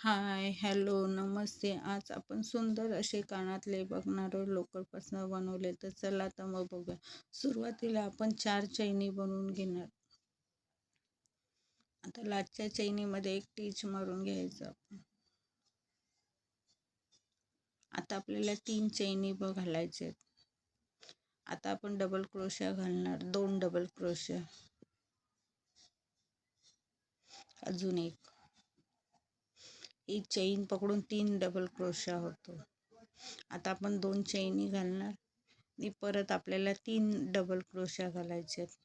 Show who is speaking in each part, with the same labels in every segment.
Speaker 1: हाय, hello, नमस्ते. आज आपण सुंदर असे कानातले बघणार आहोत लोकरपासून बनवले. तर चला तर मग बघूया. सुरुवातीला आपण 4 चैनी बनवून घेणार. आता लास्टच्या चैनीमध्ये एक टीच मारून घ्यायचं आपण. आता आपल्याला 3 चैनी घालायचे आहेत. आता आपण डबल क्रोशा घालणार, 2 डबल क्रोशा, अजून एक चैन पकडून 3 डबल क्रोशा होतो. आता आपण 2 चैनी घालणार आणि परत आपल्याला 3 डबल क्रोशा घालायचे आहेत.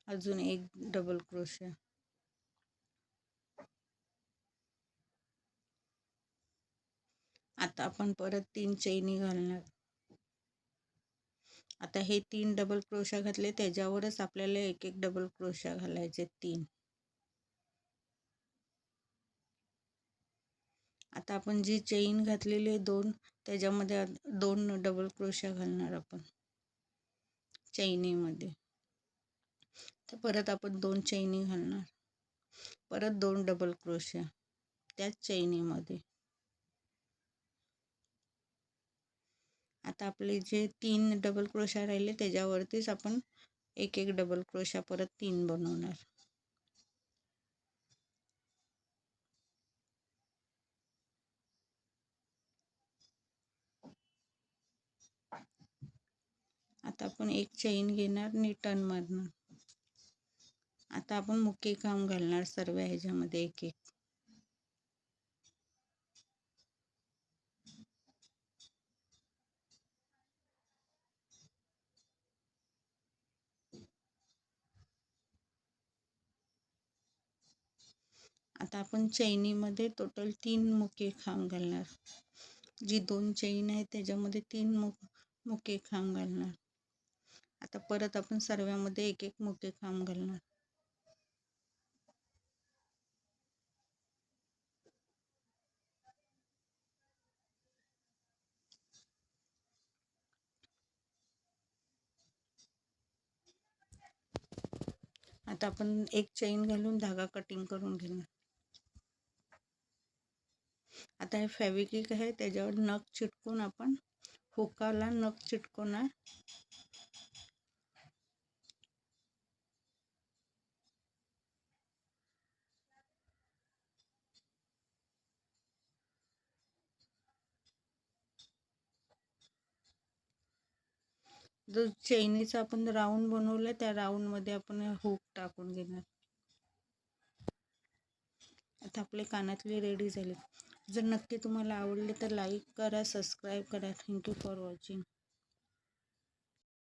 Speaker 1: अजून एक डबल क्रोशा. आता आपण परत 3 चैनी घालणार. आता हे 3 डबल क्रोशा घातले, त्याच्यावरच आपल्याला एक एक डबल क्रोशा घालायचे 3. आता आपण जी चैन घातलेली 2, त्याच्यामध्ये 2 डबल क्रोशा घालणार आपण चैनीमध्ये. तर परत आपण 2 चैनी घालणार, परत 2 डबल क्रोशा त्याच चैनीमध्ये. आता आपले जे 3 डबल क्रोशा राहिले, त्याच्यावरतीच आपण एक एक डबल क्रोशा परत 3 बनवणार. आता आपण एक चैन घेणार आणि टर्न मारणार. आता आपण मुके काम घालणार सर्व ह्याच्यामध्ये एक एक. आता आपण चैनीमध्ये टोटल 3 मुके खांब घालणार. जी 2 चैन आहे त्याच्यामध्ये 3 मुके खांब घालणार. आता परत आपण सर्वांमध्ये एक एक मुके खांब घालणार. आता आपण एक चैन घालून धागा कटिंग करून घेणार. आता हे फॅब्रिक आहे, त्याच्यावर नख चिटकून आपण हुकाला नख चिटकवणार. जो चैनीचा आपण राऊंड बनवला, त्या राऊंडमध्ये आपण हुक टाकून घेणार. आता आपले कानातले रेडी झाले. जर नक्की तुम्हाला आवडले तर लाईक करा, सबस्क्राईब करा. Thank you for watching.